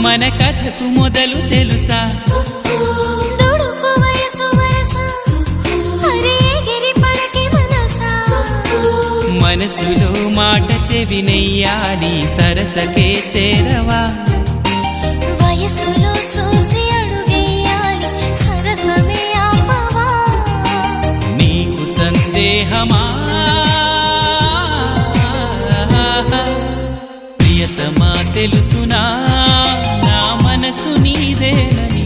మన కథకు మొదలు తెలుసా దుడుకు వయసు వరస అరే ఎగిరి పడకే మనసా మనసులో మాట చెవినెయ్యాలి సరసకే చేరవా వయసులో చూసి అడుగేయాలి సరసమే ఆపవా నీకు సందేహమా ప్రియతమా తెలుసునా నా మనసు నీదేనని